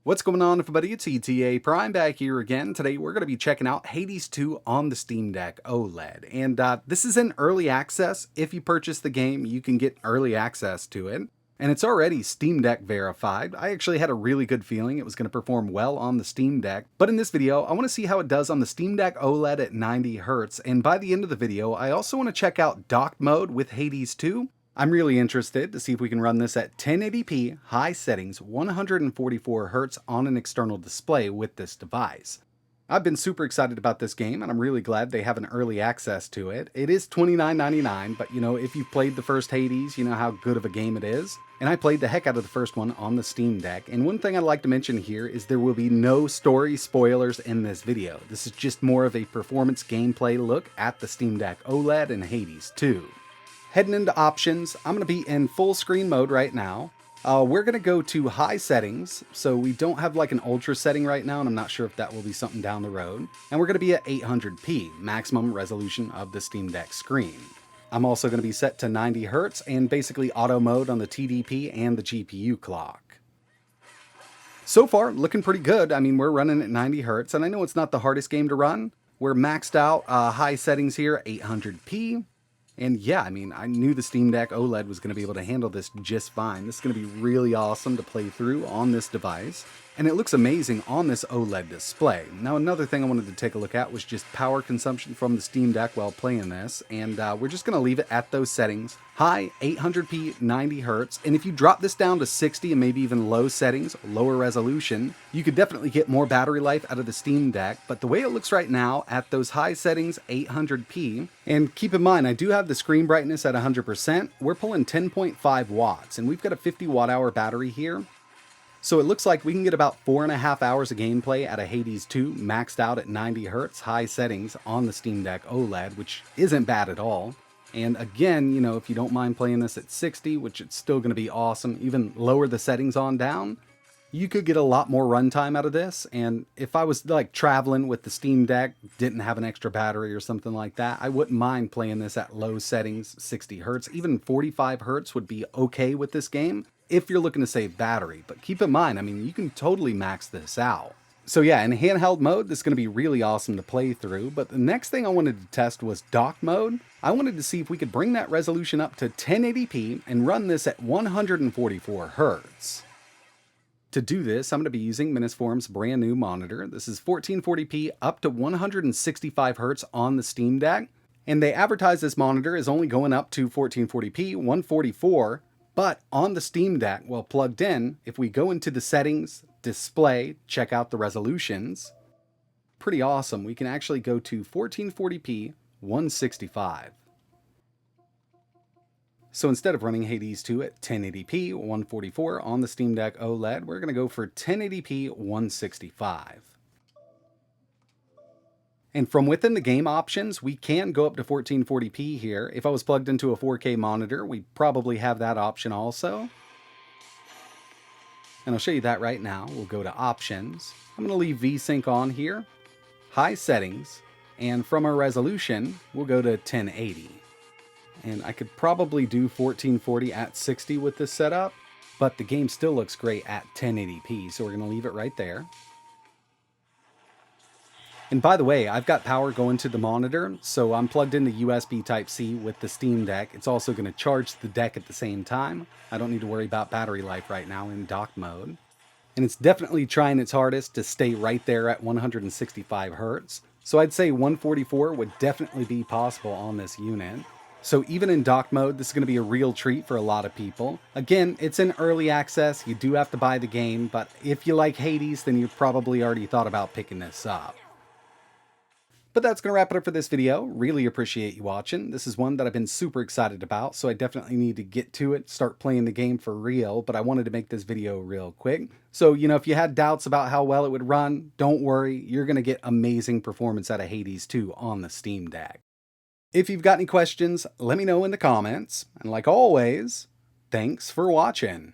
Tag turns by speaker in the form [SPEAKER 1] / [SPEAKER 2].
[SPEAKER 1] What's going on, everybody? It's ETAPRIME back here again. Today we're going to be checking out Hades 2 on the Steam Deck OLED. And this is in early access. If you purchase the game, you can get early access to it. And it's already Steam Deck verified. I actually had a really good feeling it was going to perform well on the Steam Deck. But in this video, I want to see how it does on the Steam Deck OLED at 90 Hz. And by the end of the video, I also want to check out docked mode with Hades 2. I'm really interested to see if we can run this at 1080p, high settings, 144 Hz on an external display with this device. I've been super excited about this game, and I'm really glad they have an early access to it. It is $29.99, but if you've played the first Hades, you know how good of a game it is. And I played the heck out of the first one on the Steam Deck. And one thing I'd like to mention here is there will be no story spoilers in this video. This is just more of a performance gameplay look at the Steam Deck OLED and Hades 2. Heading into options, I'm going to be in full screen mode right now. We're going to go to high settings, so we don't have like an ultra setting right now, and I'm not sure if that will be something down the road. And we're going to be at 800p, maximum resolution of the Steam Deck screen. I'm also going to be set to 90 Hz and basically auto mode on the TDP and the GPU clock. So far, looking pretty good. I mean, we're running at 90 Hz, and I know it's not the hardest game to run. We're maxed out high settings here, 800p. And yeah, I mean, I knew the Steam Deck OLED was going to be able to handle this just fine. This is going to be really awesome to play through on this device. And it looks amazing on this OLED display. Now, another thing I wanted to take a look at was just power consumption from the Steam Deck while playing this. And we're just going to leave it at those settings. High, 800p, 90 Hz. And if you drop this down to 60 and maybe even low settings, lower resolution, you could definitely get more battery life out of the Steam Deck. But the way it looks right now at those high settings, 800p, and keep in mind, I do have the screen brightness at 100%. We're pulling 10.5 watts, and we've got a 50 watt hour battery here. So it looks like we can get about 4.5 hours of gameplay out of Hades 2 maxed out at 90 Hz high settings on the Steam Deck OLED, which isn't bad at all. And again, if you don't mind playing this at 60, which it's still going to be awesome, even lower the settings on down, you could get a lot more runtime out of this. And if I was like traveling with the Steam Deck, didn't have an extra battery or something like that, I wouldn't mind playing this at low settings, 60 Hz. Even 45 Hz would be okay with this game if you're looking to save battery. But keep in mind, I mean, you can totally max this out. So yeah, in handheld mode, this is going to be really awesome to play through. But the next thing I wanted to test was dock mode. I wanted to see if we could bring that resolution up to 1080p and run this at 144 Hz. To do this, I'm going to be using Minisforum's brand new monitor. This is 1440p up to 165 Hz on the Steam Deck. And they advertise this monitor is only going up to 1440p, 144. But on the Steam Deck, while plugged in, if we go into the settings, display, check out the resolutions, pretty awesome. We can actually go to 1440p, 165. So instead of running Hades 2 at 1080p, 144 on the Steam Deck OLED, we're going to go for 1080p, 165. And from within the game options, we can go up to 1440p here. If I was plugged into a 4K monitor, we'd probably have that option also. And I'll show you that right now. We'll go to options. I'm going to leave VSync on here, high settings, and from our resolution, we'll go to 1080. And I could probably do 1440 at 60 with this setup, but the game still looks great at 1080p, so we're going to leave it right there. And by the way, I've got power going to the monitor, so I'm plugged into USB Type-C with the Steam Deck. It's also going to charge the deck at the same time. I don't need to worry about battery life right now in dock mode. And it's definitely trying its hardest to stay right there at 165 Hz. So I'd say 144 would definitely be possible on this unit. So even in dock mode, this is going to be a real treat for a lot of people. Again, it's in early access. You do have to buy the game, but if you like Hades, then you've probably already thought about picking this up. But that's going to wrap it up for this video. Really appreciate you watching. This is one that I've been super excited about, so I definitely need to get to it, start playing the game for real, but I wanted to make this video real quick. So, if you had doubts about how well it would run, don't worry. You're going to get amazing performance out of Hades 2 on the Steam Deck. If you've got any questions, let me know in the comments. And like always, thanks for watching.